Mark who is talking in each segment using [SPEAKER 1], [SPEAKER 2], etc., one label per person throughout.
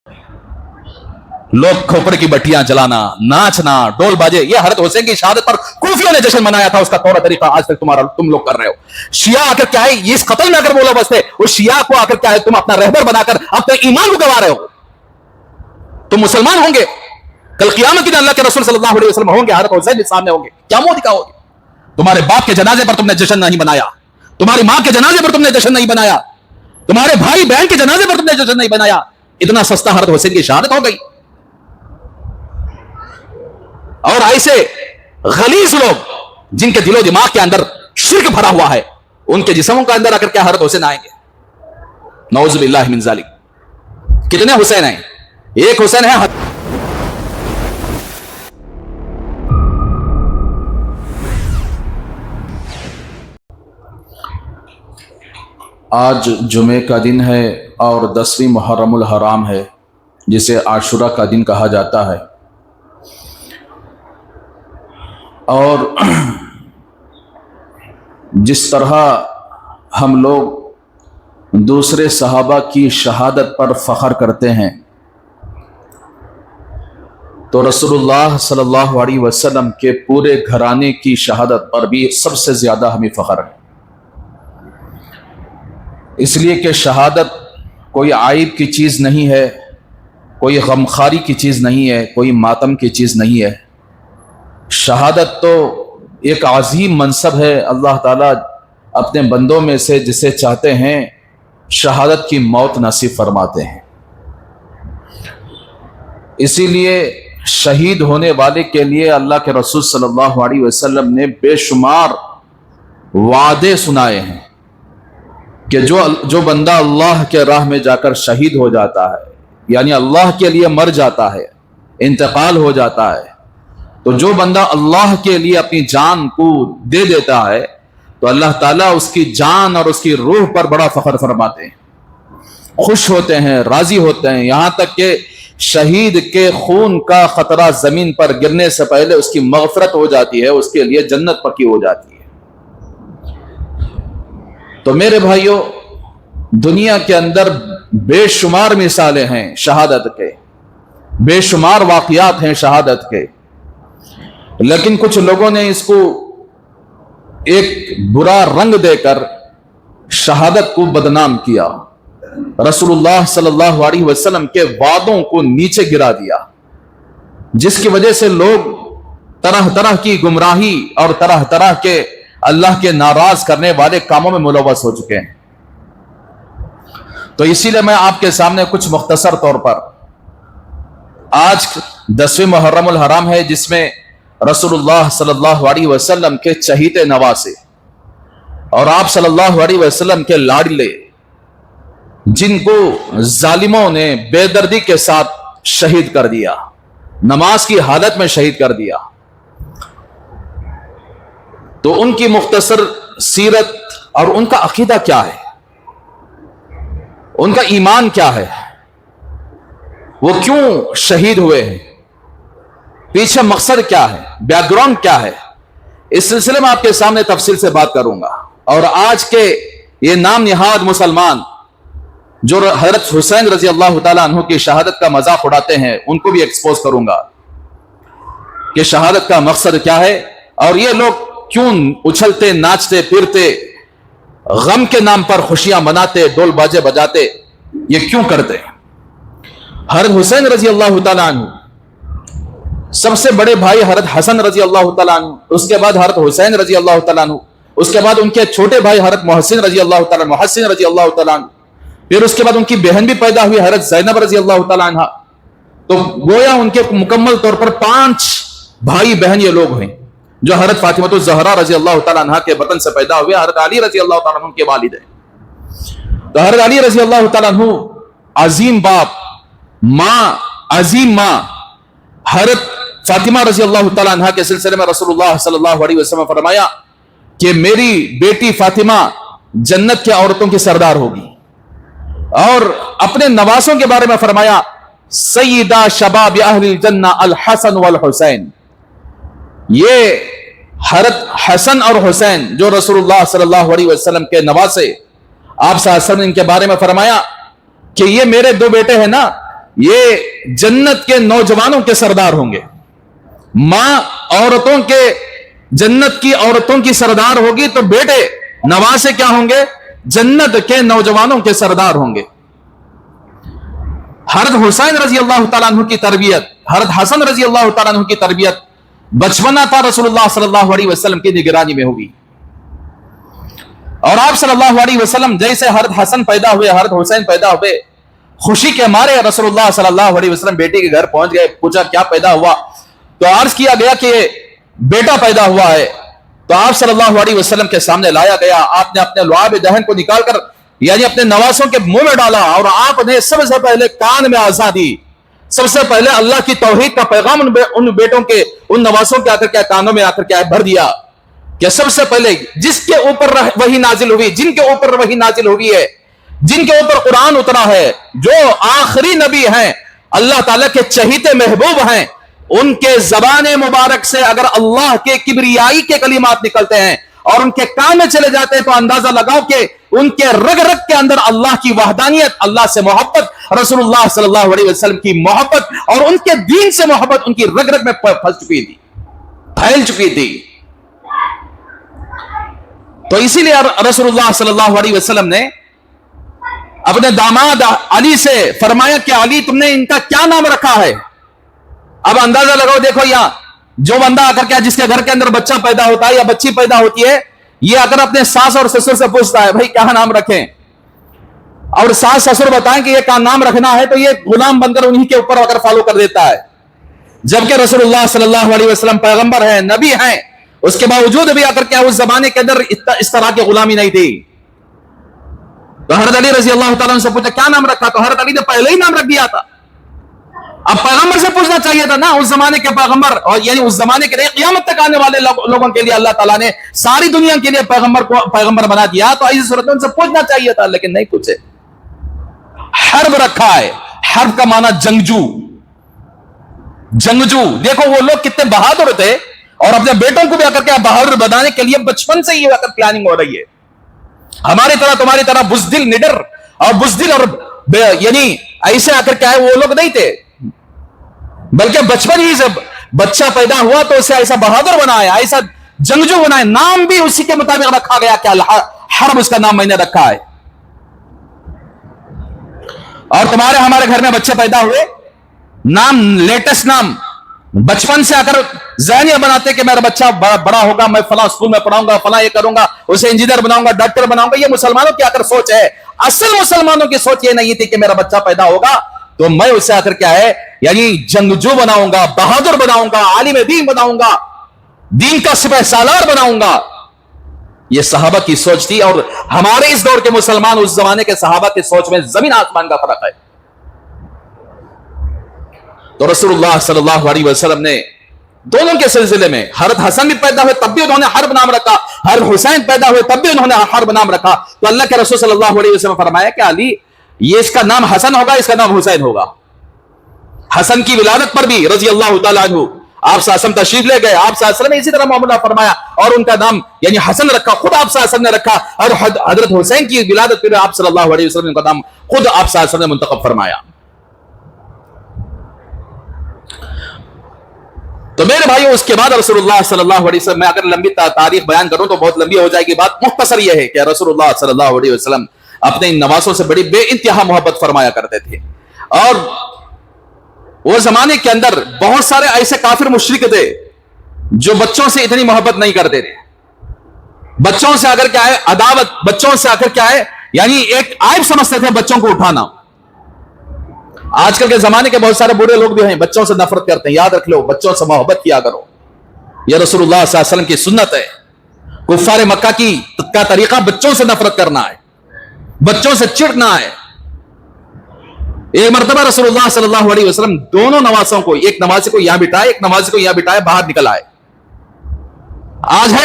[SPEAKER 1] लोग खोपड़े की बट्टियां जलाना, नाचना, डोल बाजे, ये हजरत हुसैन की शहादत पर कूफियों ने जश्न मनाया था, उसका तौर तरीका आज तक तुम लोग कर रहे हो। शिया आकर क्या है, इस कत्ल में अगर बोलो बसते, उस शिया को आकर क्या है, तुम अपना रहबर बनाकर अपने ईमान को गवा रहे हो। तुम मुसलमान होंगे, कल क़यामत के दिन अल्लाह के रसूल सल्लल्लाहु अलैहि वसल्लम होंगे, हजरत हुसैन के सामने होंगे, क्या मुंह दिखाओगे? तुम्हारे बाप के जनाजे पर तुमने जश्न नहीं बनाया, तुम्हारी मां के जनाजे पर तुमने जश्न नहीं बनाया, तुम्हारे भाई बहन के जनाजे पर तुमने जश्न नहीं बनाया। इतना सस्ता हजरत हुसैन की शहादत हो गई। और ऐसे गलीज लोग जिनके दिलो दिमाग के अंदर शिर्क भरा हुआ है, उनके जिस्मों के अंदर आकर क्या हजरत हुसैन आएंगे? नऊज़ु बिल्लाहि मिन ज़ालिक। कितने हुसैन हैं? एक हुसैन है। आज जुमे का दिन है और 10वीं मुहर्रमुल हराम है, जिसे आशुरा का दिन कहा जाता है। और जिस तरह हम लोग दूसरे सहाबा की शहादत पर फ़ख्र करते हैं, तो रसूलुल्लाह सल्लल्लाहु अलैहि वसल्लम के पूरे घराने की शहादत पर भी सबसे ज़्यादा हमें फ़ख्र है। इसलिए कि शहादत कोई आइब की चीज़ नहीं है, कोई गमखारी की चीज़ नहीं है, कोई मातम की चीज़ नहीं है। शहादत तो एक अजीम मनसब है। अल्लाह ताला अपने बंदों में से जिसे चाहते हैं शहादत की मौत नसीब फरमाते हैं। इसीलिए शहीद होने वाले के लिए अल्लाह के रसूल सल्लल्लाहु अलैहि वसल्लम ने बेशुमार वादे सुनाए हैं कि जो बंदा अल्लाह के राह में जाकर शहीद हो जाता है, यानी अल्लाह के लिए मर जाता है, इंतकाल हो जाता है, तो जो बंदा अल्लाह के लिए अपनी जान को दे देता है, तो अल्लाह ताला उसकी जान और उसकी रूह पर बड़ा फख्र फरमाते हैं, खुश होते हैं, राजी होते हैं। यहां तक कि शहीद के खून का खतरा जमीन पर गिरने से पहले उसकी मगफरत हो जाती है, उसके लिए जन्नत पक्की हो जाती है। तो मेरे भाइयों, दुनिया के अंदर बेशुमार मिसालें हैं शहादत के, बेशुमार वाक़ियात हैं शहादत के, लेकिन कुछ लोगों ने इसको एक बुरा रंग देकर शहादत को बदनाम किया, रसूलुल्लाह सल्लल्लाहु अलैहि वसल्लम के वादों को नीचे गिरा दिया, जिसकी वजह से लोग तरह तरह की गुमराही और तरह तरह के अल्लाह के नाराज करने वाले कामों में मुलव्वस हो चुके हैं। तो इसीलिए मैं आपके सामने कुछ मुख्तसर तौर पर, आज 10वीं मुहर्रमुल हराम है, जिसमें रसूलुल्लाह सल्लल्लाहु अलैहि वसल्लम के चहीते नवासे और आप सल्लल्लाहु अलैहि वसल्लम के लाडले, जिनको जालिमों ने बेदर्दी के साथ शहीद कर दिया, नमाज की हालत में शहीद कर दिया, तो उनकी मुख्तसर सीरत और उनका अकीदा क्या है, उनका ईमान क्या है, वो क्यों शहीद हुए हैं, पीछे मकसद क्या है, बैकग्राउंड क्या है, इस सिलसिले में आपके सामने तफसील से बात करूंगा। और आज के ये नाम निहाद मुसलमान जो हजरत हुसैन रजी अल्लाह ताला अन्हु की शहादत का मजाक उड़ाते हैं, उनको भी एक्सपोज करूंगा कि शहादत का मकसद क्या है और ये लोग क्यों उछलते, नाचते, फिरते, गम के नाम पर खुशियां मनाते, डोल बाजे बजाते, ये क्यों करते हैं। हजरत हुसैन रजी अल्लाह ताला अन्हु, सबसे बड़े भाई हजरत हसन रजी अल्लाह ताला अन्हु, उसके बाद हजरत हुसैन रजी अल्लाह ताला अन्हु, उसके बाद उनके छोटे भाई हजरत मोहसिन रजी अल्लाह ताला अन्हु, फिर उसके बाद उनकी बहन भी पैदा हुई हजरत ज़ैनब रजी अल्लाह ताला अन्हा। तो गोया उनके मुकम्मल तौर पर 5 भाई बहन ये लोग हैं जो हजरत फातिमा ज़हरा रजी अल्लाह ताला अन्हा के बतन से पैदा हुए। हजरत अली रजी अल्लाह ताला अन्हु के वालिद हैं। तो हजरत अली रजी अल्लाह ताला अन्हु अजीम बाप, माँ अजीम माँ हजरत फातिमा रजी अल्लाह ताला अन्हा के सिलसिले में रसूलुल्लाह सल्लल्लाहु अलैहि वसल्लम फरमाया कि मेरी बेटी फातिमा जन्नत की औरतों की सरदार होगी। और अपने नवासों के बारे में फरमाया, सय्यदा शबाब अहलिल जन्ना अल हसन वल हुसैन। ये हजरत हसन और हुसैन जो रसूलुल्लाह सल्लल्लाहु अलैहि वसल्लम के नवासे, आप सल्लल्लाहु अलैहि वसल्लम ने इनके बारे में फरमाया कि ये मेरे 2 बेटे हैं ना, یہ جنت کے نوجوانوں کے سردار ہوں گے. ماں عورتوں کے جنت کی عورتوں کی سردار ہوگی تو بیٹے نواسے کیا ہوں گے؟ جنت کے نوجوانوں کے سردار ہوں گے. حضرت حسین رضی اللہ تعالیٰ عنہ کی تربیت، حضرت حسن رضی اللہ تعالیٰ عنہ کی تربیت بچپنا تھا رسول اللہ صلی اللہ علیہ وسلم کی نگرانی میں ہوگی. اور آپ صلی اللہ علیہ وسلم جیسے حضرت حسن پیدا ہوئے، حضرت حسین پیدا ہوئے، خوشی کے مارے رسول اللہ صلی اللہ علیہ وسلم بیٹی کے گھر پہنچ گئے. پوچھا کیا پیدا ہوا؟ تو عرض کیا گیا کہ بیٹا پیدا ہوا ہے. تو آپ صلی اللہ علیہ وسلم کے سامنے لایا گیا. آپ نے اپنے لعاب دہن کو نکال کر یعنی اپنے نواسوں کے منہ میں ڈالا اور آپ نے سب سے پہلے کان میں آزادی، سب سے پہلے اللہ کی توحید کا پیغام ان بیٹوں کے، ان نواسوں کے آ کر کے کانوں میں آ کر کے بھر دیا کہ سب سے پہلے جس کے اوپر وحی نازل ہوئی، جن کے اوپر وحی نازل ہوئی ہے، جن کے اوپر قرآن اترا ہے، جو آخری نبی ہیں، اللہ تعالیٰ کے چہیتے محبوب ہیں، ان کے زبان مبارک سے اگر اللہ کے کبریائی کے کلمات نکلتے ہیں اور ان کے کان میں چلے جاتے ہیں تو اندازہ لگاؤ کہ ان کے رگ رگ کے اندر اللہ کی وحدانیت، اللہ سے محبت، رسول اللہ صلی اللہ علیہ وسلم کی محبت اور ان کے دین سے محبت ان کی رگ رگ میں پھنس چکی تھی، پھیل چکی تھی. تو اسی لیے رسول اللہ صلی اللہ علیہ وسلم نے اپنے داماد علی سے فرمایا کہ علی تم نے ان کا کیا نام رکھا ہے؟ اب اندازہ لگاؤ، دیکھو یہاں جو بندہ آ کر کے جس کے گھر کے اندر بچہ پیدا ہوتا ہے یا بچی پیدا ہوتی ہے، یہ اگر اپنے ساس اور سسر سے پوچھتا ہے بھائی کیا نام رکھیں، اور ساس سسر بتائیں کہ یہ کیا نام رکھنا ہے، تو یہ غلام بن کر انہی کے اوپر اگر فالو کر دیتا ہے. جبکہ رسول اللہ صلی اللہ علیہ وسلم پیغمبر ہیں، نبی ہیں، اس کے باوجود بھی آ کر کے اس زمانے کے اندر اس طرح کی غلامی نہیں تھی. تو حضرت علی رضی اللہ تعالیٰ سے پوچھا کیا نام رکھا؟ تو حضرت علی نے پہلے ہی نام رکھ دیا تھا. اب پیغمبر سے پوچھنا چاہیے تھا نا، اس زمانے کے پیغمبر، اور یعنی اس زمانے کے لیے قیامت تک آنے والے لوگوں کے لیے اللہ تعالیٰ نے ساری دنیا کے لیے پیغمبر کو پیغمبر بنا دیا. تو ایسی صورت میں ان سے پوچھنا چاہیے تھا، لیکن نہیں پوچھے. حرب رکھا ہے، حرب کا معنی جنگجو. جنگجو دیکھو وہ لوگ کتنے بہادر تھے، اور اپنے بیٹوں کو بھی آ کر کے بہادر بنانے کے لیے بچپن سے ہی پلاننگ ہو رہی ہے. ہماری طرح تمہاری طرح بزدل نڈر اور بزدل اور یعنی ایسے آ کر کے آئے وہ لوگ نہیں تھے، بلکہ بچپن ہی سے بچہ پیدا ہوا تو اسے ایسا بہادر بنایا، ایسا جنگجو بنایا. نام بھی اسی کے مطابق رکھا گیا کہ حرب اس کا نام میں نے رکھا ہے. اور تمہارے ہمارے گھر میں بچے پیدا ہوئے، نام لیٹسٹ نام بچپن سے آ کر ذہن یہ بناتے کہ میرا بچہ بڑا ہوگا، میں فلاں اسکول میں پڑھاؤں گا، فلاں یہ کروں گا، اسے انجینئر بناؤں گا، ڈاکٹر بناؤں گا. یہ مسلمانوں کی آ کر سوچ ہے. اصل مسلمانوں کی سوچ یہ نہیں تھی کہ میرا بچہ پیدا ہوگا تو میں اسے آ کر کیا ہے یعنی جنگجو بناؤں گا، بہادر بناؤں گا، عالم دین بناؤں گا، دین کا سپہ سالار بناؤں گا. یہ صحابہ کی سوچ تھی، اور ہمارے اس دور کے مسلمان اس زمانے کے صحابہ کی سوچ میں زمین آسمان کا فرق ہے. تو رسول اللہ صلی اللہ علیہ وسلم نے دونوں کے سلسلے میں، حضرت حسن بھی پیدا ہوئے تب بھی انہوں نے حرب نام رکھا، حضرت حسین پیدا ہوئے تب بھی انہوں نے حرب نام رکھا. تو اللہ کے رسول صلی اللہ علیہ وسلم فرمایا کہ علی یہ اس کا نام حسن ہوگا، اس کا نام حسین ہوگا. حسن کی ولادت پر بھی رضی اللہ تعالیٰ عنہ آپ صلی اللہ علیہ وسلم تشریف لے گئے. آپ صلی اللہ علیہ وسلم نے اسی طرح معاملہ فرمایا اور ان کا نام یعنی حسن رکھا، خود آپ صلی اللہ علیہ وسلم نے رکھا. اور حضرت حسین کی ولادت پر آپ صلی اللہ علیہ وسلم کا نام خود آپ صلی اللہ علیہ وسلم نے منتخب فرمایا. تو میرے بھائیو اس کے بعد رسول اللہ صلی اللہ علیہ وسلم، میں اگر لمبی تاریخ بیان کروں تو بہت لمبی ہو جائے گی بات. مختصر یہ ہے کہ رسول اللہ صلی اللہ علیہ وسلم اپنے ان نواسوں سے بڑی بے انتہا محبت فرمایا کرتے تھے. اور وہ زمانے کے اندر بہت سارے ایسے کافر مشرک تھے جو بچوں سے اتنی محبت نہیں کرتے تھے. بچوں سے اگر کیا ہے عداوت، بچوں سے اگر کیا ہے یعنی ایک عیب سمجھتے تھے بچوں کو اٹھانا. آج کل کے زمانے کے بہت سارے بوڑھے لوگ بھی ہیں بچوں سے نفرت کرتے ہیں. یاد رکھ لو، بچوں سے محبت کیا کرو. یہ رسول اللہ صلی اللہ علیہ وسلم کی سنت ہے. کفار مکہ کا طریقہ بچوں سے نفرت کرنا ہے، بچوں سے چڑنا ہے. ایک مرتبہ رسول اللہ صلی اللہ علیہ وسلم دونوں نواسوں کو، ایک نواسے کو یہاں بٹھائے، ایک نواسے کو یہاں بٹھائے، باہر نکل آئے. آج ہے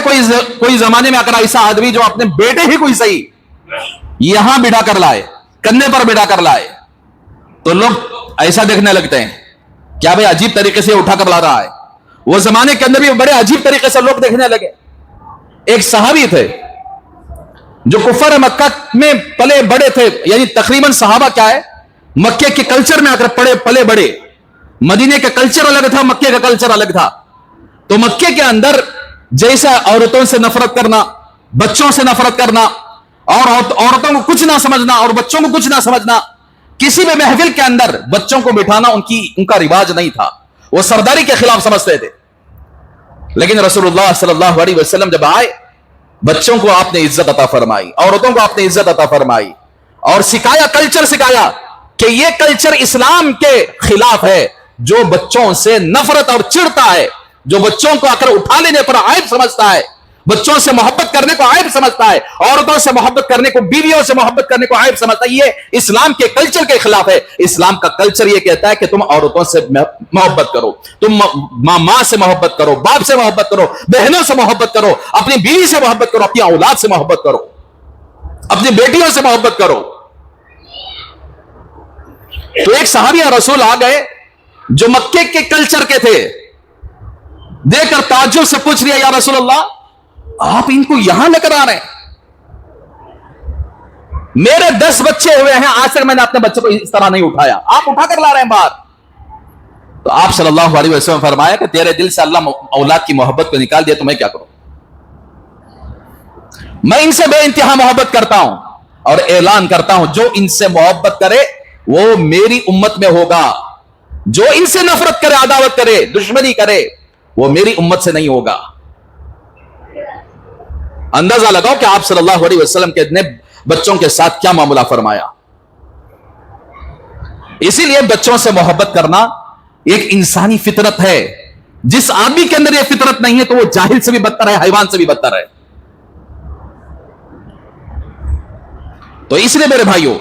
[SPEAKER 1] کوئی زمانے میں اگر ایسا آدمی جو اپنے بیٹے ہی کوئی صحیح یہاں بٹھا کر لائے، کندھے پر بٹھا کر لائے، تو لوگ ایسا دیکھنے لگتے ہیں کیا بھئی عجیب طریقے سے اٹھا کر لا رہا ہے. وہ زمانے کے اندر بھی بڑے عجیب طریقے سے لوگ دیکھنے لگے. ایک صحابی تھے جو کفار مکہ میں پلے بڑے تھے، یعنی تقریباً صحابہ کیا ہے मक्के के कल्चर में आकर पले बड़े। मदीने का कल्चर अलग था, मक्के का कल्चर अलग था। तो मक्के के अंदर जैसा औरतों से नफरत करना, बच्चों से नफरत करना, और औरतों को कुछ ना समझना और बच्चों को कुछ ना समझना, किसी भी महफिल के अंदर बच्चों को बिठाना उनका रिवाज नहीं था, वो सरदारी के खिलाफ समझते थे। लेकिन रसूलुल्लाह सल्लल्लाहु अलैहि वसल्लम जब आए, बच्चों को आपने इज्जत अता फरमाई, औरतों को आपने इज्जत अता फरमाई और सिखाया, कल्चर सिखाया कि यह कल्चर इस्लाम के खिलाफ है। जो बच्चों से नफरत और चिढ़ता है, जो बच्चों को आकर उठा लेने पर आयब समझता है, बच्चों से मोहब्बत करने को आयब समझता है, औरतों से मोहब्बत करने को, बीवियों से मोहब्बत करने को आयब समझता है, ये इस्लाम के कल्चर के खिलाफ है। इस्लाम का कल्चर ये कहता है कि तुम औरतों से मोहब्बत करो, तुम मां से मोहब्बत करो, बाप से मोहब्बत करो, बहनों से मोहब्बत करो, अपनी बीवी से मोहब्बत करो, अपनी औलाद से मोहब्बत करो, अपनी बेटियों से मोहब्बत करो। तो एक सहाबी रसूल आ गए जो मक्के के कल्चर के थे, देखकर ताज्जुब से पूछ लिया, या रसूल अल्लाह, आप इनको यहां लेकर आ रहे हैं? मेरे 10 बच्चे हुए हैं, आज तक मैंने अपने बच्चे को इस तरह नहीं उठाया, आप उठाकर ला रहे हैं बाहर। तो आप सल्लल्लाहु अलैहि वसल्लम फरमाया कि तेरे दिल से अल्लाह औलाद की मोहब्बत को निकाल दिया तो मैं क्या करूं? मैं इनसे बेइंतहा मोहब्बत करता हूं और ऐलान करता हूं, जो इनसे मोहब्बत करे वो मेरी उम्मत में होगा, जो इनसे नफरत करे, अदावत करे, दुश्मनी करे, वो मेरी उम्मत से नहीं होगा। अंदाजा लगाओ कि आप सल्लल्लाहु अलैहि वसल्लम के ने बच्चों के साथ क्या मामला फरमाया। इसीलिए बच्चों से मोहब्बत करना एक इंसानी फितरत है। जिस आदमी के अंदर यह फितरत नहीं है तो वो जाहिल से भी बदतर है, हैवान से भी बदतर है। तो इसलिए मेरे भाइयों,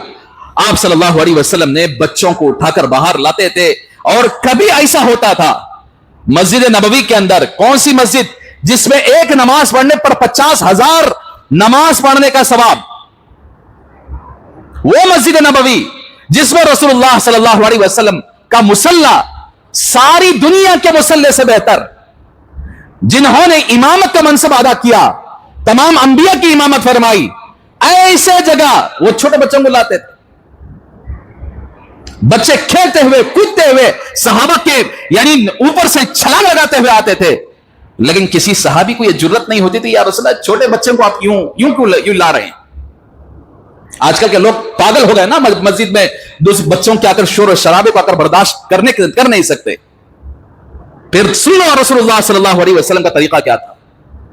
[SPEAKER 1] आप सल्लल्लाहु अलैहि वसल्लम ने बच्चों को उठाकर बाहर लाते थे। और कभी ऐसा होता था मस्जिद नबवी के अंदर, कौन सी मस्जिद जिसमें एक नमाज पढ़ने पर 50,000 नमाज पढ़ने का सवाब, वो मस्जिद नबवी जिसमें रसूलुल्लाह सल्लल्लाहु अलैहि वसल्लम का मुसल्ला सारी दुनिया के मुसल्ले से बेहतर, जिन्होंने इमामत का मनसब अदा किया, तमाम अंबिया की इमामत फरमाई, ऐसे जगह वो छोटे बच्चों को लाते थे। बच्चे खेलते हुए, कूदते हुए, सहाबा के यानी ऊपर से छलांग लगाते हुए आते थे। लेकिन किसी सहाबी को यह जुर्रत नहीं होती थी, या रसूलल्लाह छोटे बच्चों को आप यूं क्यों ला रहे हैं? आजकल के लोग पागल हो गए ना, मस्जिद में दूसरे बच्चों के आकर शोर और शराबे को आकर बर्दाश्त कर नहीं सकते। फिर सुनो रसूलुल्लाह सल्लल्लाहु अलैहि वसल्लम का तरीका क्या था,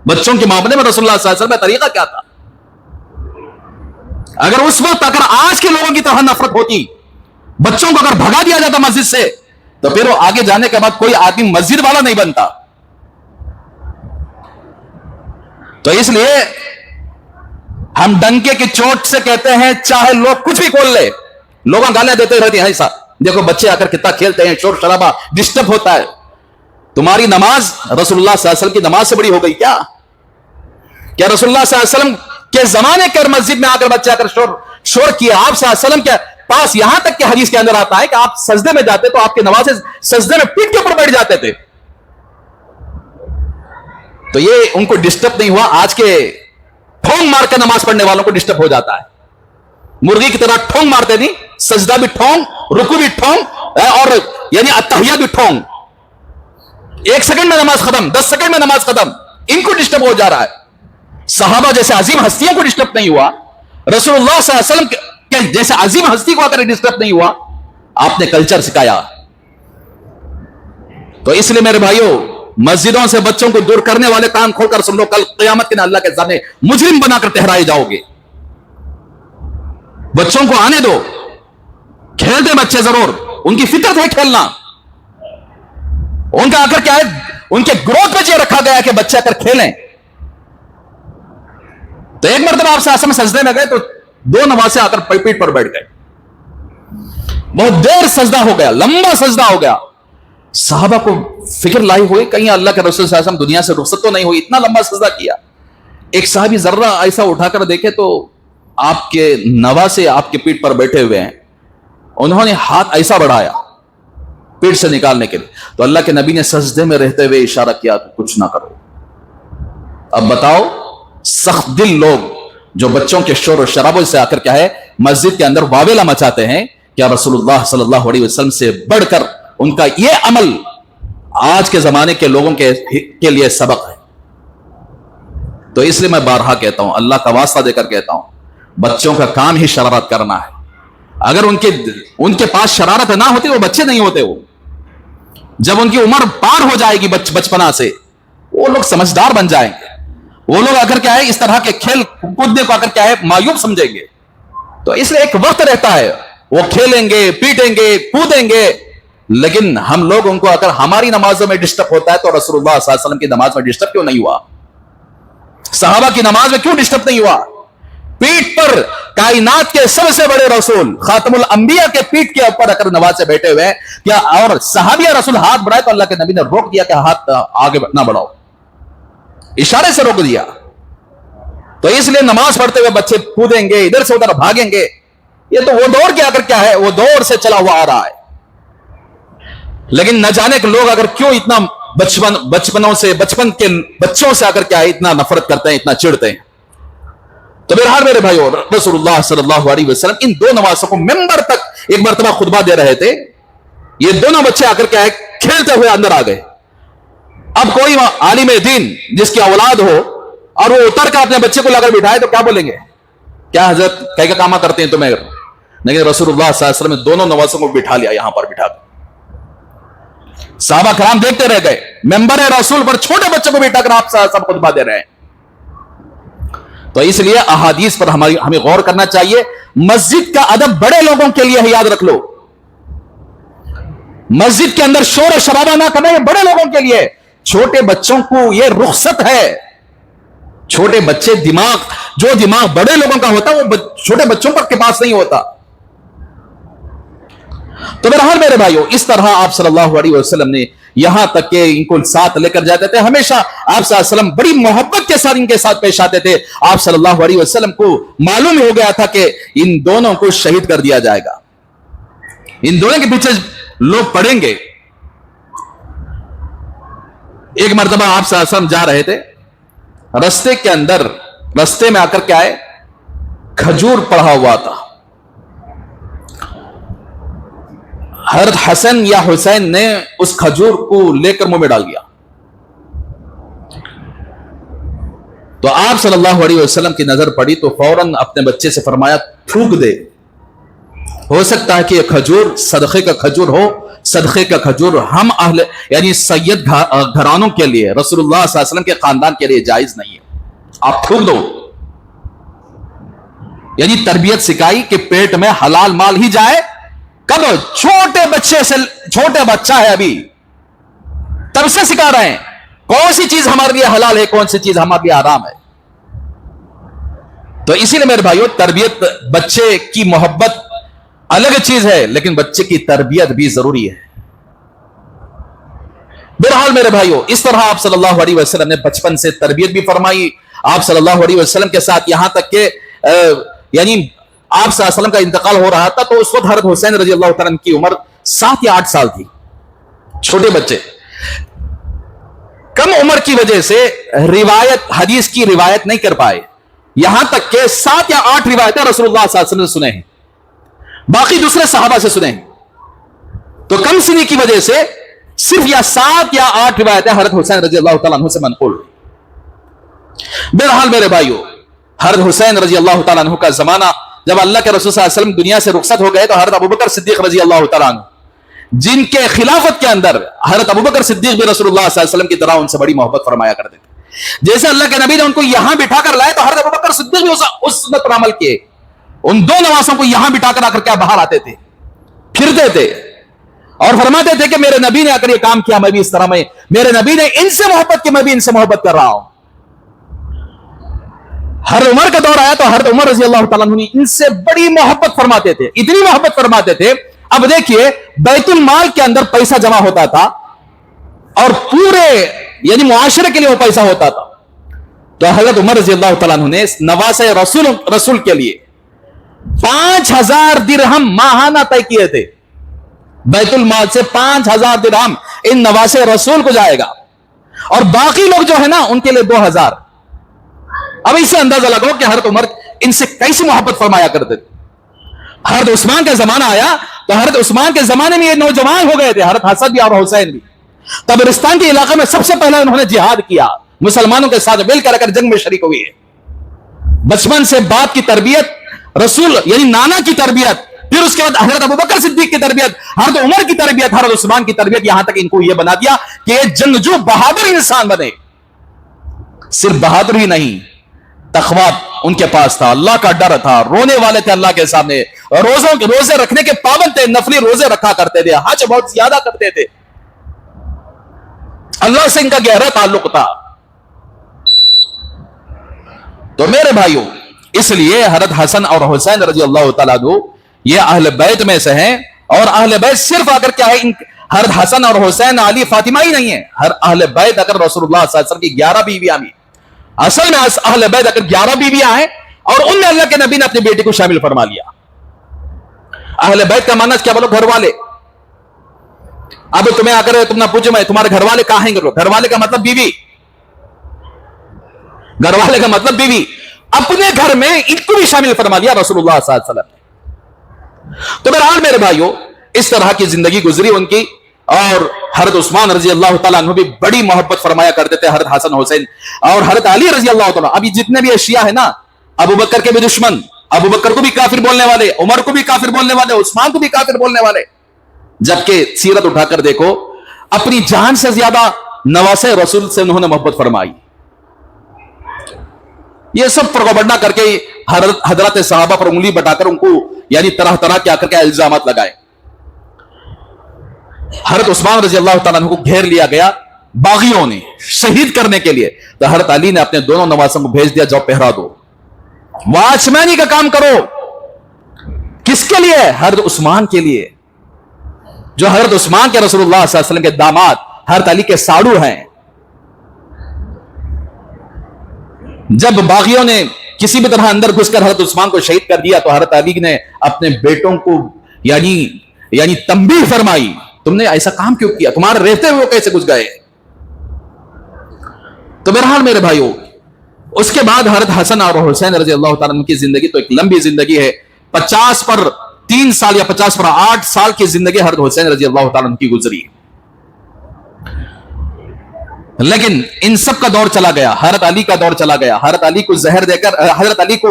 [SPEAKER 1] बच्चों के मामले में रसूलुल्लाह सल्लल्लाहु अलैहि वसल्लम का तरीका क्या था। अगर उस वक्त अगर आज के लोगों की तरह नफरत होती, बच्चों को अगर भगा दिया जाता मस्जिद से, तो फिर वो आगे जाने के बाद कोई आदमी मस्जिद वाला नहीं बनता। तो इसलिए हम डंके की चोट से कहते हैं, चाहे लोग कुछ भी खोल ले, लोग गालियां देते रहते हैं, ऐसा देखो बच्चे आकर कितना खेलते हैं, शोर शराबा डिस्टर्ब होता है। तुम्हारी नमाज रसूलुल्लाह सल्लल्लाहु अलैहि वसल्लम की नमाज से बड़ी हो गई क्या? क्या रसूलुल्लाह सल्लल्लाहु अलैहि वसल्लम के जमाने के मस्जिद में आकर बच्चे आकर शोर किया? आप सल्लल्लाहु अलैहि वसल्लम के पास यहां तक कि हदीस के अंदर आता है कि आप सजदे में जाते तो आपके नमाज़े सजदे में पीठ के ऊपर बैठ जाते थे। तो ये उनको डिस्टर्ब नहीं हुआ। आज के ठोंग मार के नमाज पढ़ने वालों को डिस्टर्ब हो जाता है। मुर्गी की तरह ठोंग मारते नहीं, सजदा भी ठोंग, रुकू भी ठोंग, और यानी अत्तहिया भी ठोंग। 1 सेकंड में नमाज खत्म, 10 सेकंड में नमाज खत्म, इनको डिस्टर्ब हो जा रहा है। सहाबा जैसे अजीम हस्तियों को डिस्टर्ब नहीं हुआ, रसूलुल्लाह सल्लल्लाहु अलैहि वसल्लम के जैसे अजीम हस्ती को आकर डिस्टर्ब नहीं हुआ। आपने कल्चर सिखाया। तो इसलिए मेरे भाइयों, मस्जिदों से बच्चों को दूर करने वाले कान खोलकर सुन लो, कल क़यामत के दिन अल्लाह के सामने मुजरिम बनाकर ठहराए जाओगे। बच्चों को आने दो, खेलते बच्चे जरूर, उनकी फितरत है खेलना। उनका आकर क्या है, उनके ग्रोथ पे ये रखा गया है कि बच्चे आकर खेलें। तो एक मरतबा आपसे आसम सजदे में गए तो 2 नवासे आकर पीठ पर बैठ गए। बहुत देर सजदा हो गया, लंबा सजदा हो गया। साहबा को फिक्र लाई हुई, कहीं अल्लाह के रसूल सल्लल्लाहु अलैहि वसल्लम दुनिया से रुखसत तो नहीं हुई, इतना लंबा सजदा किया। एक साहबी जर्रा ऐसा उठाकर देखे तो आपके नवासे आपके पीठ पर बैठे हुए हैं। उन्होंने हाथ ऐसा बढ़ाया पीठ से निकालने के लिए, तो अल्लाह के नबी ने सजदे में रहते हुए इशारा किया तो कुछ ना करो। अब बताओ, सख्त दिल लोग जो बच्चों के शोर और शराबों से आकर क्या है मस्जिद के अंदर वावेला मचाते हैं, क्या रसूलुल्लाह सल्लल्लाहु अलैहि वसल्लम से बढ़कर उनका यह अमल आज के जमाने के लोगों के लिए सबक है। तो इसलिए मैं बारहा कहता हूं, अल्लाह का वास्ता देकर कहता हूं, बच्चों का काम ही शरारत करना है। अगर उनके पास शरारत ना होती वो बच्चे नहीं होते। वो जब उनकी उम्र पार हो जाएगी बचपना से, वो लोग समझदार बन जाएंगे। वो लोग अगर क्या है इस तरह के खेल कूदने को अगर क्या है मायूब समझेंगे। तो इसलिए एक वक्त रहता है, वो खेलेंगे, पीटेंगे, कूदेंगे, लेकिन हम लोग उनको अगर हमारी नमाजों में डिस्टर्ब होता है तो रसूलुल्लाह सल्लल्लाहु अलैहि वसल्लम की नमाज में डिस्टर्ब क्यों नहीं हुआ? सहाबा की नमाज में क्यों डिस्टर्ब नहीं हुआ? पीठ पर कायनात के सबसे बड़े रसूल खातमुल अंबिया के पीठ के ऊपर अगर नमाज से बैठे हुए क्या, और सहाबिया रसूल हाथ बढ़ाए तो अल्लाह के नबी ने रोक दिया कि हाथ आगे ना बढ़ाओ, इशारे से रोक दिया। तो इसलिए नमाज पढ़ते हुए बच्चे कूदेंगे, इधर से उधर भागेंगे। ये तो वो दौर क्या अगर क्या है, वो दौर से चला हुआ आ रहा है। लेकिन न जाने के लोग अगर क्यों इतना बचपन के बच्चों से अगर क्या है इतना नफरत करते हैं, इतना चिढ़ते हैं। तो बहरहाल मेरे भाइयों, रसूलुल्लाह सल्लल्लाहु अलैहि वसल्लम इन दो नमाजों को मिंबर तक एक मरतबा खुतबा दे रहे थे। ये दोनों बच्चे आकर क्या है खेलते हुए अंदर आ गए। अब कोई आलिम दीन जिसकी औलाद हो और वो उतर कर अपने बच्चे को लाकर बिठाए तो क्या बोलेंगे, क्या हजरत क्या क्या कामा करते हैं तुम्हें? लेकिन रसूलुल्लाह सल्लल्लाहु अलैहि वसल्लम ने दोनों नमाजों को बिठा लिया, यहां पर बिठा कर। साहबा कराम देखते रह गए, मेंबर है रसूल पर छोटे बच्चे को बिठाकर आप सब खुतबा दे रहे हैं। तो इसलिए अहादीस पर हमें गौर करना चाहिए। मस्जिद का अदब बड़े लोगों के लिए है, याद रख लो। मस्जिद के अंदर शोर शराबा ना करना, ये बड़े लोगों के लिए। छोटे बच्चों को यह रुखसत है। छोटे बच्चे जो दिमाग बड़े लोगों का होता है वो छोटे बच्चों पर के पास नहीं होता। तो बहरहाल मेरे भाइयों, इस तरह आप सल्लल्लाहु अलैहि वसल्लम ने यहां तक के इनको साथ लेकर जाते थे। हमेशा आप सल्लल्लाहु अलैहि वसल्लम बड़ी मोहब्बत के साथ इनके साथ पेश आते थे। आप सल्लल्लाहु अलैहि वसल्लम को मालूम हो गया था कि इन दोनों को शहीद कर दिया जाएगा, इन दोनों के पीछे लोग पड़ेंगे। एक मर्तबा आप सल्लल्लाहु अलैहि वसल्लम जा रहे थे, रस्ते में आकर क्या है खजूर पड़ा हुआ था। हजरत हसन या हुसैन ने उस खजूर को लेकर मुंह में डाल दिया। तो आप सल्लल्लाहु अलैहि वसल्लम की नजर पड़ी तो फौरन अपने बच्चे से फरमाया थूक दे। हो सकता है कि यह खजूर सदक़े का खजूर हो। सदक़े का खजूर हम अहले यानी सैयद घरानों के लिए, रसूलुल्लाह सल्लल्लाहु अलैहि वसल्लम के खानदान के लिए जायज नहीं है, आप थूक दो। यानी तरबियत सिखाई कि पेट में हलाल माल ही जाए। कब? छोटे बच्चा है अभी, तब से सिखा रहे हैं कौन सी चीज हमारे लिए हलाल है, कौन सी चीज हमारे लिए हराम है। तो इसीलिए मेरे भाइयों, तरबियत, बच्चे की मोहब्बत अलग चीज है, लेकिन बच्चे की तरबियत भी जरूरी है। बहरहाल मेरे भाइयों, इस तरह आप सल्लल्लाहु अलैहि वसल्लम ने बचपन से तरबियत भी फरमाई। आप सल्लल्लाहु अलैहि वसल्लम के साथ यहां तक के यानी आप सल्लल्लाहु अलैहि वसल्लम का इंतकाल हो रहा था तो उस वक्त हज़रत हुसैन रजी अल्लाह तआला की उम्र 7 या 8 साल थी। छोटे बच्चे, कम उम्र की वजह से हदीस की रिवायत नहीं कर पाए। यहां तक के 7 या 8 रिवायतें रसूलुल्लाह सल्लल्लाहु अलैहि वसल्लम ने सुने हैं, बाकी दूसरे सहाबा से सुने हैं। तो कम सिनी की वजह से सिर्फ या 7 या 8 रिवायतें हज़रत हुसैन रजी अल्लाह तआला अन्हु से मनक़ूल। बहरहाल मेरे भाइयों, हज़रत हुसैन रजी अल्लाह तआला अन्हु का जमाना जब अल्लाह के रसूल सल्लल्लाहु अलैहि वसल्लम दुनिया से रुखसत हो गए तो हज़रत अबू बकर सिद्दीक रजी अल्लाह तआला अन्हु, जिनके खिलाफत के अंदर हज़रत अबू बकर सिद्दीक भी रसूलुल्लाह सल्लल्लाहु अलैहि वसल्लम की तरह उनसे बड़ी मोहब्बत फरमाया करते थे। जैसे अल्लाह के नबी ने उनको यहां बिठाकर लाए तो हज़रत अबू बकर सिद्दीक भी उस सुन्नत पर अमल किए। उन दो नवासों को यहां बिठाकर आकर क्या बाहर आते थे, फिरते थे और फरमाते थे कि मेरे नबी ने आकर ये काम किया, मैं भी इस तरह में, मेरे नबी ने इनसे मोहब्बत की, मैं भी इनसे मोहब्बत कर रहा हूं। हर उमर का दौर आया तो हर उमर रजी अल्लाह तआला अन्हु इनसे बड़ी मोहब्बत फरमाते थे, इतनी मोहब्बत फरमाते थे। अब देखिए, बैतुल माल के अंदर पैसा जमा होता था और पूरे यानी मुआशरे के लिए वो पैसा होता था। तो हजरत उमर रजी अल्लाह तआला अन्हु ने नवासे रसूल के लिए 5000 दिरहम माहाना तय किए थे। बैतुल माल से 5000 दिरहम इन नवासे रसूल को जाएगा और बाकी लोग जो है ना उनके लिए 2000। अब इससे अंदाजा लगाओ कि हज़रत उमर इनसे कैसी मोहब्बत फरमाया करते थे। حضرت عثمان کا زمانہ آیا تو حضرت عثمان کے زمانے میں یہ نوجوان ہو گئے تھے، حضرت حسن بھی اور حسین بھی. تبرستان کے علاقے میں سب سے پہلے انہوں نے جہاد کیا، مسلمانوں کے ساتھ مل کر جنگ میں شریک ہوئی ہے. بچپن سے باپ کی تربیت، رسول یعنی نانا کی تربیت، پھر اس کے بعد حضرت ابوبکر صدیق کی تربیت، حضرت عمر کی تربیت، حضرت عثمان کی تربیت، یہاں تک ان کو یہ بنا دیا کہ یہ جنگجو بہادر انسان بنے. صرف بہادر ہی نہیں، تقویٰ ان کے پاس تھا، اللہ کا ڈر تھا، رونے والے تھے اللہ کے سامنے، روزے رکھنے کے پابند تھے، نفلی روزے رکھا کرتے تھے، حج بہت زیادہ کرتے تھے، اللہ سے ان کا گہرا تعلق تھا. تو میرے بھائیوں، اس لیے حضرت حسن اور حسین رضی اللہ تعالیٰ عنہ یہ اہل بیت میں سے ہیں. اور اہل بیت صرف اگر کیا ہے، حضرت حسن اور حسین علی فاطمہ ہی نہیں ہے، ہر اہل بیت اگر رسول اللہ صلی اللہ علیہ وسلم کی 11 بیویاں بھی، اصل میں اہل بیت اگر 11 بیویاں ہیں اور ان میں اللہ کے نبی نے اپنی بیٹی کو شامل فرما لیا. اہل بیت کا معنی کیا بولو؟ گھر والے. اب تمہیں اگر تم نہ پوچھو میں تمہارے گھر والے کہاں ہیں، گھر والے کا مطلب بیوی، گھر والے کا مطلب بیوی. اپنے گھر میں ان کو بھی شامل فرما لیا رسول اللہ صلی اللہ علیہ وسلم. تو بہرحال میرے بھائیوں، اس طرح کی زندگی گزری ان کی. اور حضرت عثمان رضی اللہ تعالیٰ عنہ بھی بڑی محبت فرمایا کرتے تھے حضرت حسن حسین. اور حضرت علی رضی اللہ تعالیٰ، ابھی جتنے بھی شیعہ ہیں نا، ابو بکر کے بھی دشمن، ابو بکر کو بھی کافر بولنے والے، عمر کو بھی کافر بولنے والے، عثمان کو بھی کافر بولنے والے. جبکہ سیرت اٹھا کر دیکھو، اپنی جان سے زیادہ نواسے رسول سے انہوں نے محبت فرمائی. یہ سب پروپیگنڈا کر کے حضرت صحابہ پر انگلی بٹا کر ان کو یعنی طرح طرح کے آ کر کے الزامات لگائے. حضرت عثمان رضی اللہ تعالیٰ عنہ کو گھیر لیا گیا باغیوں نے شہید کرنے کے لیے. تو حضرت علی نے اپنے دونوں نواسوں کو بھیج دیا، جاؤ پہرا دو، واچمینی کا کام کرو. کس کے لیے؟ حضرت عثمان کے لیے، جو حضرت عثمان کے رسول اللہ صلی اللہ علیہ وسلم کے داماد حضرت علی کے ساڑو ہیں. جب باغیوں نے کسی بھی طرح اندر گھس کر حضرت عثمان کو شہید کر دیا تو حضرت علی نے اپنے بیٹوں کو یعنی تنبیہ فرمائی، تم نے ایسا کام کیوں کیا، تمہارے رہتے ہوئے کیسے گھس گئے. تو بہرحال میرے بھائیوں، اس کے بعد حضرت حسن اور حسین رضی اللہ تعالیٰ عنہ کی زندگی تو ایک لمبی زندگی ہے. 50 پر 3 سال یا 50 پر 8 سال کی زندگی حضرت حسین رضی اللہ تعالیٰ عنہ کی گزری. لیکن ان سب کا دور چلا گیا، حضرت علی کا دور چلا گیا. حضرت علی کو زہر دے کر، حضرت علی کو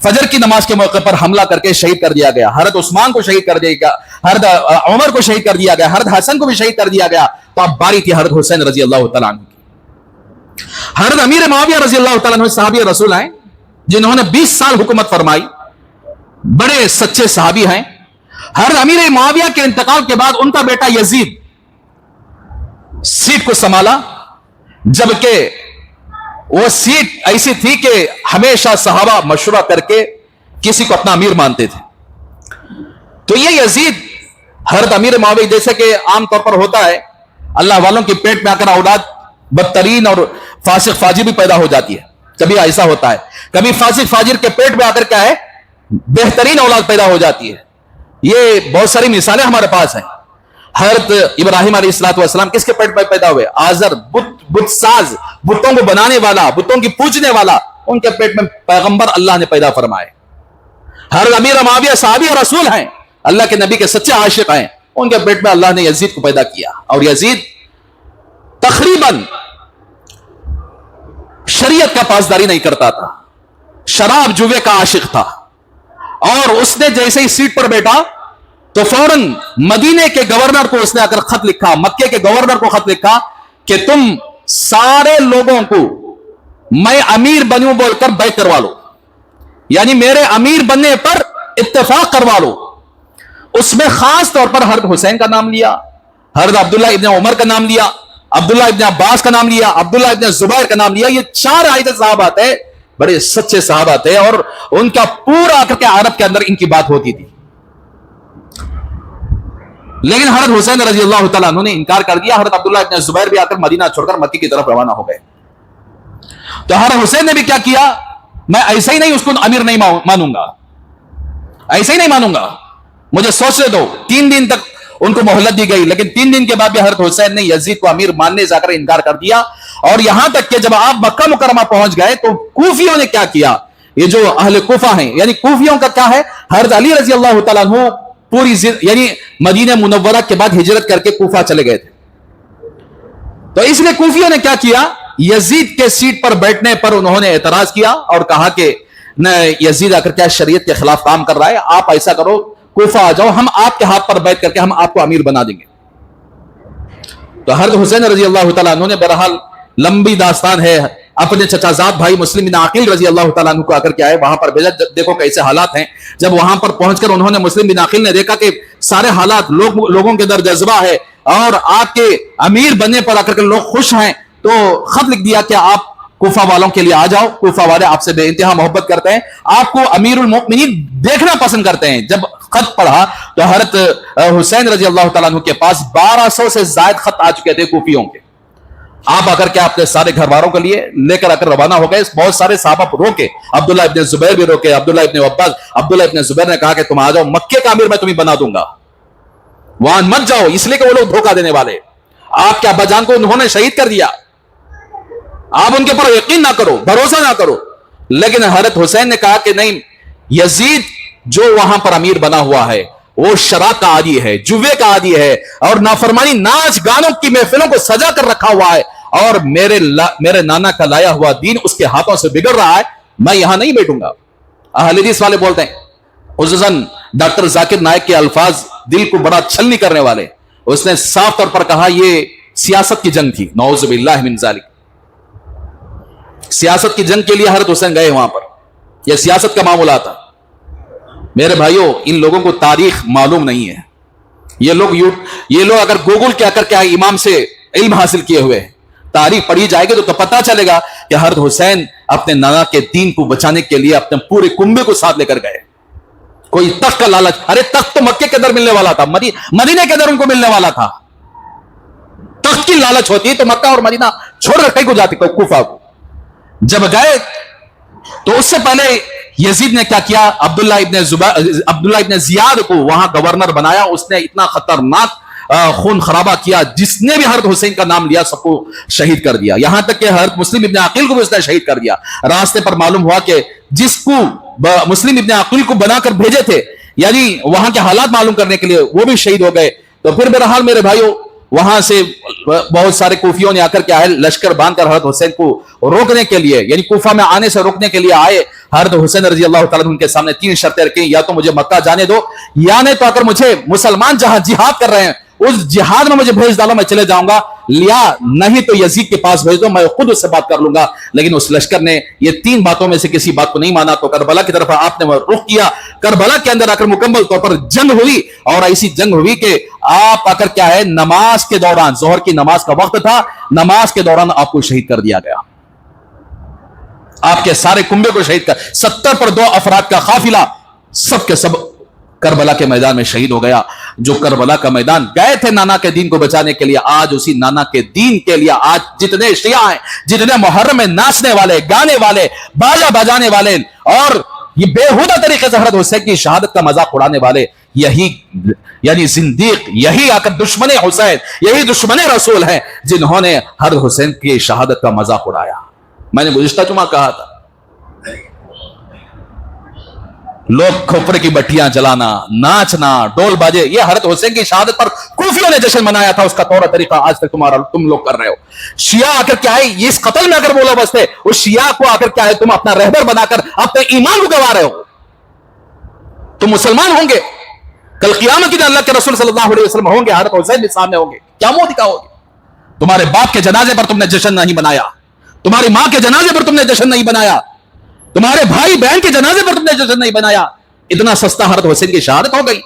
[SPEAKER 1] فجر کی نماز کے موقع پر حملہ کر کے شہید کر دیا گیا. حضرت عثمان کو شہید کر دیا گیا، حضرت عمر کو شہید کر دیا گیا، حضرت حسن کو بھی شہید کر دیا گیا. تو اب باری تھی حضرت حسین رضی اللہ تعالیٰ عنہ کی. حضرت امیر معاویہ رضی اللہ تعالیٰ عنہ صحابی رسول ہیں جنہوں نے 20 سال حکومت فرمائی، بڑے سچے صحابی ہیں. حضرت امیر معاویہ کے انتقال کے بعد ان کا بیٹا یزید سیٹ کو سنبھالا، جبکہ وہ سیٹ ایسی تھی کہ ہمیشہ صحابہ مشورہ کر کے کسی کو اپنا امیر مانتے تھے. تو یہ یزید حضرت امیر معاویہ جیسے کہ عام طور پر ہوتا ہے، اللہ والوں کے پیٹ میں آ کر اولاد بدترین اور فاسق فاجر بھی پیدا ہو جاتی ہے. کبھی ایسا ہوتا ہے، کبھی فاسق فاجر کے پیٹ میں آ کر کیا ہے، بہترین اولاد پیدا ہو جاتی ہے. یہ بہت ساری مثالیں ہمارے پاس ہیں. حضرت ابراہیم علیہ السلام کس کے پیٹ میں پیدا ہوئے؟ آزر، بت ساز، بتوں کو بنانے والا، بتوں کی پوجنے والا، ان کے پیٹ میں پیغمبر اللہ نے پیدا فرمائے. حضرت امیر معاویہ صحابی اور رسول ہیں، اللہ کے نبی کے سچے عاشق ہیں، ان کے پیٹ میں اللہ نے یزید کو پیدا کیا. اور یزید تقریباً شریعت کا پاسداری نہیں کرتا تھا، شراب جوے کا عاشق تھا. اور اس نے جیسے ہی سیٹ پر بیٹھا تو فوراً مدینے کے گورنر کو اس نے آ کر خط لکھا، مکے کے گورنر کو خط لکھا کہ تم سارے لوگوں کو میں امیر بنوں بول کر بیعت کروا لو، یعنی میرے امیر بننے پر اتفاق کروا لو. اس میں خاص طور پر حضرت حسین کا نام لیا، حضرت عبداللہ ابن عمر کا نام لیا، عبداللہ ابن عباس کا نام لیا، عبداللہ ابن زبیر کا نام لیا. یہ 4 عائد صحابہ تھے، بڑے سچے صحابہ تھے، اور ان کا پورا کر کے عرب کے اندر ان کی بات ہوتی تھی. لیکن حضرت حسین رضی اللہ تعالیٰ عنہ نے انکار کر دیا. حضرت عبداللہ ابن زبیر بھی آ کر مدینہ چھوڑ کر مکی کی طرف روانہ ہو گئے. تو حضرت حسین نے بھی کیا کیا، میں ایسے ہی نہیں اس کو امیر نہیں مانوں گا، ایسے ہی نہیں مانوں گا، مجھے سوچنے دو. 3 دن تک ان کو مہلت دی گئی، لیکن 3 دن کے بعد بھی حضرت حسین نے یزید کو امیر ماننے سے آ کر انکار کر دیا. اور یہاں تک کہ جب آپ مکہ مکرمہ پہنچ گئے تو کوفیوں نے کیا کیا، یہ جو اہل کوفہ ہیں یعنی کوفیوں کا کیا ہے, حضرت علی رضی اللہ تعالیٰ عنہ پوری یعنی مدینہ منورہ کے بعد ہجرت کر کے کوفہ چلے گئے تھے. تو اس لیے کوفیوں نے کیا کیا, یزید کے سیٹ پر بیٹھنے پر انہوں نے اعتراض کیا اور کہا کہ نہ یزید آ کر کیا شریعت کے خلاف کام کر رہا ہے, آپ ایسا کرو کوفہ آ جاؤ, ہم آپ کے ہاتھ پر بیٹھ کر کے ہم آپ کو امیر بنا دیں گے. تو حضرت حسین رضی اللہ تعالیٰ عنہ نے بہرحال لمبی داستان ہے, اپنے چچا زاد بھائی مسلم بن عقیل رضی اللہ تعالیٰ عنہ کو آ کر کے آئے, وہاں پر بھیجا. دیکھو کیسے حالات ہیں. جب وہاں پر پہنچ کر انہوں نے مسلم بن عقیل نے دیکھا کہ سارے حالات لوگوں کے اندر جذبہ ہے اور آپ کے امیر بننے پر آ کر کے لوگ خوش ہیں, تو خط لکھ دیا کہ آپ کوفہ والوں کے لیے آ جاؤ, کوفہ والے آپ سے بے انتہا محبت کرتے ہیں, آپ کو امیر المؤمنین دیکھنا پسند کرتے ہیں. جب خط پڑھا تو حضرت حسین رضی اللہ تعالیٰ عنہ کے پاس 1200 سے زائد خط آ چکے تھے کوفیوں کے. آپ آ کر کے اپنے سارے گھر والوں کے لیے لے کر آ کر روانہ ہو گئے. بہت سارے صحابہ روکے, عبداللہ ابن زبیر بھی روکے, عبداللہ ابن عباس. عبداللہ ابن زبیر نے کہا کہ تم آ جاؤ, مکے کا امیر میں تمہیں بنا دوں گا, وہاں مت جاؤ, اس لیے کہ وہ لوگ دھوکہ دینے والے. آپ کے ابا جان کو انہوں نے شہید کر دیا, آپ ان کے اوپر یقین نہ کرو, بھروسہ نہ کرو. لیکن حضرت حسین نے کہا کہ نہیں, یزید جو وہاں پر امیر بنا ہوا ہے وہ شراب کا عادی ہے, جوے کا عادی ہے, اور نافرمانی ناچ گانوں کی محفلوں کو سجا کر رکھا ہوا ہے, اور میرے نانا کا لایا ہوا دین اس کے ہاتھوں سے بگڑ رہا ہے, میں یہاں نہیں بیٹھوں گا. اہل حدیث والے بولتے ہیں, خصوصاً ڈاکٹر ذاکر نائک کے الفاظ دل کو بڑا چھلنی کرنے والے. اس نے صاف طور پر کہا یہ سیاست کی جنگ تھی, نعوذ باللہ من ذالک. سیاست کی جنگ کے لیے حضرت حسین گئے وہاں پر, یہ سیاست کا معاملہ تھا. میرے بھائیوں, ان لوگوں کو تاریخ معلوم نہیں ہے. یہ لوگ اگر گوگل کیا کر کے امام سے علم حاصل کیے ہوئے ہیں, تاریخ پڑھی جائے گی تو پتہ چلے گا کہ حضرت حسین اپنے نانا کے دین کو بچانے کے لیے اپنے پورے کنبے کو ساتھ لے کر گئے. کوئی تخت کا لالچ, ارے تخت تو مکے کے اندر ملنے والا تھا, مدینے کے اندر ان کو ملنے والا تھا. تخت کی لالچ ہوتی تو مکہ اور مدینہ چھوڑ رکھے کو جاتے کوفہ کو. جب گئے تو اس سے پہلے یزید نے کیا کیا, عبداللہ ابن زیاد کو وہاں گورنر بنایا. اس نے اتنا خطرناک خون خرابہ کیا, جس نے بھی حضرت حسین کا نام لیا سب کو شہید کر دیا. یہاں تک کہ حضرت مسلم ابن عقیل کو بھی اس نے شہید کر دیا. راستے پر معلوم ہوا کہ جس کو مسلم ابن عقیل کو بنا کر بھیجے تھے, یعنی وہاں کے حالات معلوم کرنے کے لیے, وہ بھی شہید ہو گئے. تو پھر بہرحال میرے بھائیوں, وہاں سے بہت سارے کوفیوں نے آ کر کے آئے, لشکر باندھ کر حضرت حسین کو روکنے کے لیے, یعنی کوفہ میں آنے سے روکنے کے لیے آئے. حضرت حسین رضی اللہ تعالیٰ ان کے سامنے 3 شرطیں رکھیں, یا تو مجھے مکہ جانے دو, یا نہیں تو اگر مجھے مسلمان جہاں جہاد کر رہے ہیں اس جہاد میں مجھے بھیج ڈالو, میں چلے جاؤں گا, یا نہیں تو یزید کے پاس بھیج دو, میں خود اس سے بات کر لوں گا. لیکن اس لشکر نے یہ 3 باتوں میں سے کسی بات کو نہیں مانا. تو کربلا کی طرف آپ نے رخ کیا. کربلا کے اندر آ کر مکمل طور پر جنگ ہوئی, اور ایسی جنگ ہوئی کہ آپ آ کر کیا ہے, نماز کے دوران, ظہر کی نماز کا وقت تھا, نماز کے دوران آپ کو شہید کر دیا گیا. آپ کے سارے کنبے کو شہید کر, 70 پر 2 افراد کا قافلہ سب کے سب کربلا کے میدان میں شہید ہو گیا. جو کربلا کا میدان گئے تھے نانا کے دین کو بچانے کے لیے, آج اسی نانا کے دین کے لیے آج جتنے شیعہ ہیں, جتنے محرم میں ناچنے والے, گانے والے, باجا بجانے والے, اور یہ بےہودہ طریقے سے حضرت حسین کی شہادت کا مذاق اڑانے والے, یہی یعنی زندیق, یہی آ کر دشمن حسین, یہی دشمن رسول ہیں جنہوں نے حضرت حسین کی شہادت کا مذاق اڑایا. میں نے گزشتہ جمعہ کہا تھا, لوگ کھوپڑے کی بٹیاں جلانا, ناچنا, ڈول باجے, یہ حضرت حسین کی شہادت پر کوفیوں نے جشن منایا تھا. اس کا طور طریقہ آج تک تم لوگ کر رہے ہو. شیعہ آ کر کیا ہے, اس قتل میں اگر بولو بستے, اس شیعہ کو آ کر کیا ہے, تم اپنا رہبر بنا کر اپنے ایمان کو گوا رہے ہو. تم مسلمان ہوں گے, کل قیامت کے دن اللہ کے رسول صلی اللہ علیہ وسلم ہوں گے, حضرت حسین بھی سامنے ہوں گے, کیا منہ دکھاؤ گے؟ تمہارے باپ کے جنازے پر تم نے جشن نہیں بنایا, تمہاری ماں کے جنازے پر تم نے جشن نہیں بنایا, تمہارے بھائی بہن کے جنازے پر تم نے جشن نہیں بنایا. اتنا سستا حضرت حسین کی شہادت ہو گئی.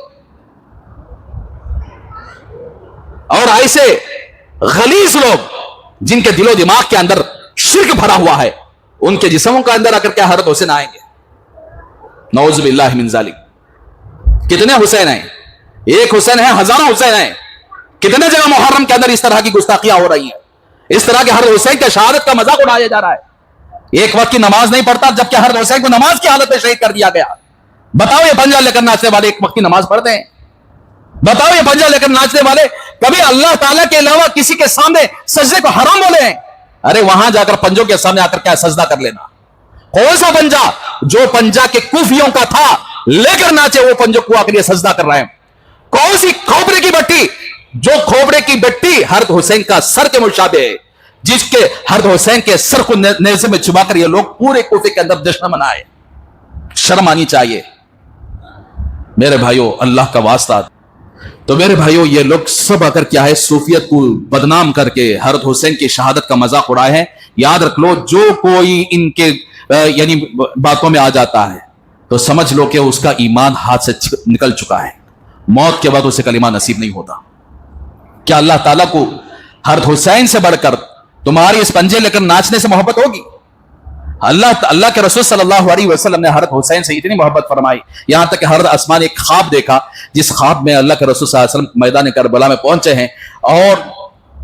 [SPEAKER 1] اور ایسے غلیظ لوگ جن کے دل و دماغ کے اندر شرک بھرا ہوا ہے, ان کے جسموں کا اندر آ کر کیا حضرت حسین آئیں گے؟ نعوذ باللہ من ذالک. کتنے حسین ہیں؟ ایک حسین ہے, ہزاروں حسین ہیں. کتنے جگہ محرم کے اندر اس طرح کی گستاخیاں ہو رہی ہیں, اس طرح کے حضرت حسین کے شہادت کا مذاق اڑایا جا رہا ہے. ایک وقت کی نماز نہیں پڑھتا, جبکہ حضرت حسین کو نماز کی حالت میں شہید کر دیا گیا. بتاؤ یہ پنجہ لے کر ناچنے والے ایک وقت کی نماز پڑھتے ہیں؟ بتاؤ یہ پنجہ لے کر ناچنے والے کبھی اللہ تعالیٰ کے علاوہ کسی کے سامنے سجدے کو حرام بولے ہیں؟ ارے وہاں جا کر پنجوں کے سامنے آ کر کیا سجدہ کر لینا, कौन सा पंजा? जो पंजा के कुफियों का था, लेकर नाचे वो पंजो कुआ के लिए सजदा कर रहे हैं। कौन सी खोपड़े की बट्टी? जो खोपड़े की बट्टी हरत हुसैन का सर के मुशाबे है, जिसके हरत हुसैन के सर को नेज़े में छुपाकर ये लोग पूरे कूफे के अंदर जश्न मनाए। शर्म आनी चाहिए मेरे भाइयों, अल्लाह का वास्ता। तो मेरे भाइयों, ये लोग सब आकर क्या है, सूफियत को बदनाम करके हरत हुसैन की शहादत का मजाक उड़ाए हैं। याद रख लो, जो कोई इनके यानी बातों में आ जाता है तो समझ लो कि उसका ईमान हाथ से निकल चुका है, मौत के बाद उसे कलीमा नसीब नहीं होता। क्या अल्लाह ताला को हरत हुसैन से बढ़कर तुम्हारी इस पंजे लेकर नाचने से मोहब्बत होगी? अल्लाह के रसूल सल्लल्लाहु अलैहि वसल्लम ने हरत हुसैन से इतनी मोहब्बत फरमाई, यहां तक कि हरत आसमान ने एक ख्वाब देखा, जिस ख्वाब में अल्लाह के रसूल सल्लल्लाहु अलैहि वसल्लम मैदान करबला में पहुंचे हैं और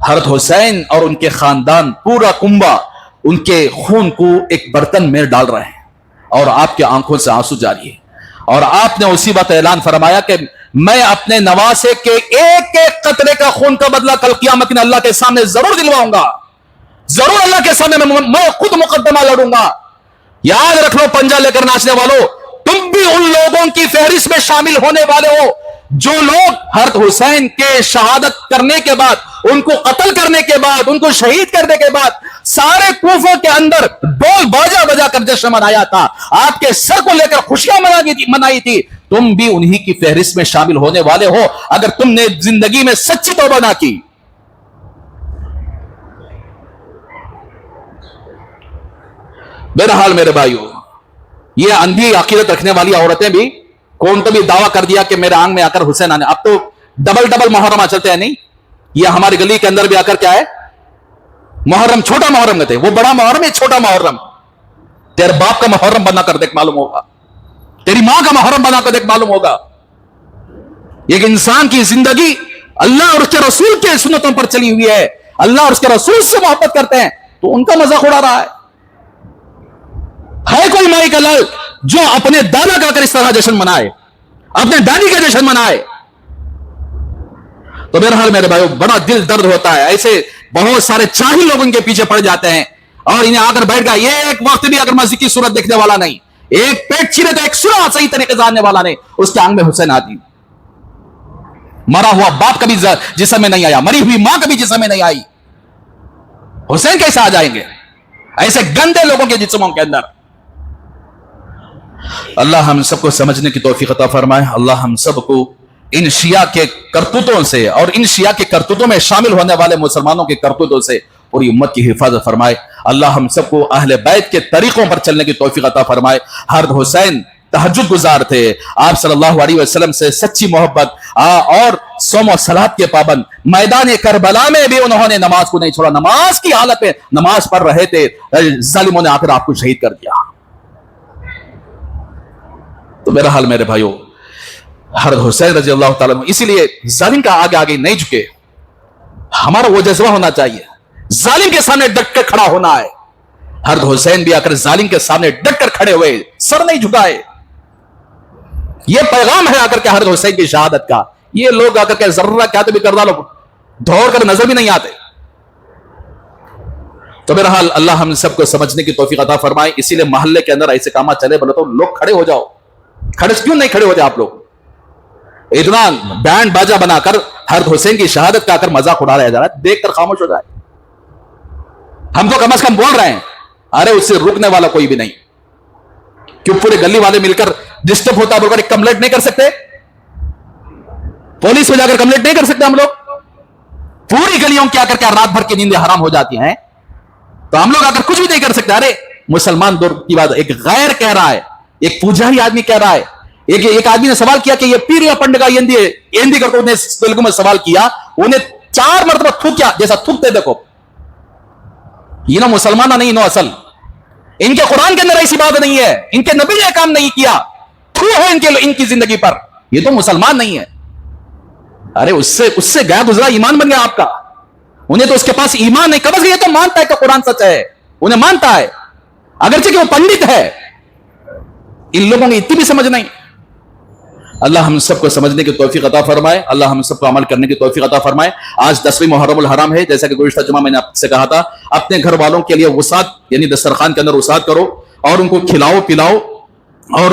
[SPEAKER 1] हरत हुसैन और उनके खानदान पूरा कुंबा उनके खून को एक बर्तन में डाल रहे हैं और आपके आंखों से आंसू जारी है। और आपने उसी वक्त ऐलान फरमाया कि मैं अपने नवासे के एक एक कतरे का खून का बदला कल क़यामत में अल्लाह के सामने जरूर दिलवाऊंगा, जरूर अल्लाह के सामने मैं खुद मुकद्दमा लड़ूंगा। याद रख लो पंजा लेकर नाचने वालों, तुम भी उन लोगों की फहरिस्त में शामिल होने वाले हो जो लोग हरत हुसैन के शहादत करने के बाद, उनको कत्ल करने के बाद, उनको शहीद करने के बाद सारे कूफे के अंदर ढोल बाजा बजा कर जश्न मनाया था, आपके सर को लेकर खुशियां मनाई थी। तुम भी उन्हीं की फहरिस्त में शामिल होने वाले हो अगर तुमने जिंदगी में सच्ची तौबा ना की। बहरहाल मेरे भाइयों, ये अंधी अकीदत रखने वाली औरतें भी कौन तो भी दावा कर दिया कि मेरे आंग में आकर हुसैन आने, अब तो डबल डबल मुहर्रम चलते हैं। नहीं, ये हमारी गली के अंदर भी आकर क्या है, मुहर्रम छोटा मुहर्रम कहते हैं, वो बड़ा मुहर्रम है छोटा मुहर्रम। तेरे बाप का मुहर्रम बना कर देख मालूम होगा, तेरी मां का मुहर्रम बना कर देख मालूम होगा। एक इंसान की जिंदगी अल्लाह और उसके रसूल के सुन्नतों पर चली हुई है, अल्लाह और उसके रसूल से मोहब्बत करते हैं तो उनका मजाक उड़ा रहा है कोई माई का लाल जो अपने दादा का आकर इस तरह जश्न मनाए, अपने दादी का जश्न मनाए? तो बहरहाल मेरे भाइयों, बड़ा दिल दर्द होता है, ऐसे बहुत सारे चाही लोग इनके पीछे पड़ जाते हैं और इन्हें आकर बैठ गया। ये एक वक्त भी अगर मस्जिद की सूरत देखने वाला नहीं, एक पेट चीरे तो एक सुरा सही तरीके से जानने वाला नहीं, उसके आंग में हुसैन आती। मरा हुआ बाप कभी जिस्म में नहीं आया, मरी हुई मां कभी जिस्म में नहीं आई, हुसैन कैसे आ जाएंगे ऐसे गंदे लोगों के जिस्मों के अंदर? अल्लाह हम सबको समझने की तौफीक अता फरमाए। अल्लाह हम सबको इन शिया के करतूतों से और इन शिया के करतूतों में शामिल होने वाले मुसलमानों के करतूतों से पूरी उम्मत की हिफाजत फरमाए। अल्लाह हम सबको अहले बैत के तरीकों पर चलने की तौफीक अता फरमाए। हरत हुसैन तहज्जुद गुजार थे, आप सल्लल्लाहु अलैहि वसल्लम से सच्ची मोहब्बत और सोम और सलात के पाबंद, मैदान करबला में भी उन्होंने नमाज को नहीं छोड़ा, नमाज की हालत में नमाज पढ़ रहे थे, जालिमों ने आकर आपको शहीद कर दिया। तो बहरहाल मेरे भाइयों, हरत हुसैन रजी अल्लाह ताला, इसीलिए जालिम का आगे आगे नहीं झुके, हमारा वो जज्बा होना चाहिए, जालिम के सामने डट कर खड़ा होना है। हरत हुसैन भी आकर जालिम के सामने डट कर खड़े हुए, सर नहीं झुकाए। ये पैगाम है आकर के हरत हुसैन की शहादत का। ये लोग आकर के जर्रा क्या तो भी कर डालो, दौड़ कर नजर भी नहीं आते। तो बहरहाल अल्लाह हम सबको समझने की तौफीक अता फरमाए। इसीलिए मोहल्ले के अंदर ऐसे काम चले बोले तो लोग खड़े हो जाओ। खड़े क्यों नहीं खड़े होते आप लोग? इतना बैंड बाजा बनाकर हरत हुसैन की शहादत का आकर मजाक उड़ा रहा जा रहा है, देखकर खामोश हो जाए। हम तो कम से कम बोल रहे हैं, अरे उससे रुकने वाला कोई भी नहीं। क्यों पूरे गली वाले मिलकर डिस्टर्ब होता बोलकर एक कंप्लेंट नहीं कर सकते? पुलिस में जाकर कंप्लेंट नहीं कर सकते हम लोग? पूरी गलियों की आकर क्या रात भर की नींदें हराम हो जाती हैं, तो हम लोग आकर कुछ भी नहीं कर सकते? अरे मुसलमान दौर की बात, एक गैर कह रहा है, एक पुजारी आदमी कह रहा है। एक आदमी ने सवाल किया कि ये पीर या पंडित का एंदी करके उन्हें तेलुगु में सवाल किया, उन्हें 4 मरतबा थूकिया, जैसा थूकते देखो। ये ना मुसलमान नहीं, नो असल। इनके कुरान के अंदर ऐसी बात नहीं है, इनके नबी ने काम नहीं किया, थू है इनकी जिंदगी पर, ये तो मुसलमान नहीं है। अरे उससे गया गुजरा ईमान बन गया आपका। उन्हें तो उसके पास ईमान नहीं, कबज ये तो मानता है कि कुरान सच है, उन्हें मानता है, अगरचे कि वो पंडित है। इन लोगों की इतनी भी समझ नहीं। अल्लाह हम सबको समझने की तौफीक अता फरमाए, अल्लाह हम सबको अमल करने की तौफीक अता फरमाए। आज 10वीं मुहर्रमुल हराम है, जैसा कि गुज़िश्ता जुमा मैंने आपसे कहा था, अपने घर वालों के लिए वसात यानी दस्तरखान के अंदर वसात करो اور ان کو کھلاؤ پلاؤ, اور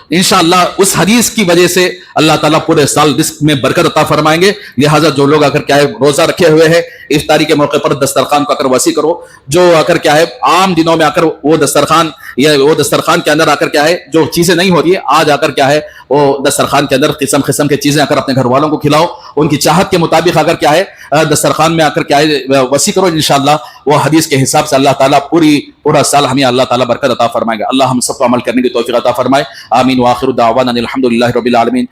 [SPEAKER 1] انشاءاللہ اس حدیث کی وجہ سے اللہ تعالیٰ پورے سال رزق میں برکت عطا فرمائیں گے. لہٰذا جو لوگ اگر کیا ہے روزہ رکھے ہوئے ہیں, افطاری کے موقع پر دسترخوان کو اگر وسیع کرو. جو اگر کیا ہے عام دنوں میں آ کر وہ دسترخوان یا وہ دسترخوان کے اندر آ کر کیا ہے جو چیزیں نہیں ہوتی ہے, آج آ کر کیا ہے وہ دسترخوان کے اندر قسم قسم کی چیزیں آ کر اپنے گھر والوں کو کھلاؤ. ان کی چاہت کے مطابق اگر کیا ہے دسترخوان میں آ کر کیا ہے وسیع کرو. انشاءاللہ وہ حدیث کے حساب سے اللہ تعالیٰ پورا سال ہمیں اللہ تعالیٰ برکت عطا فرمائے گا. اللہ ہم سب کو عمل کرنے کی توفیق عطا فرمائے. آمین. وآخر دعوانا الحمد للہ رب العالمین.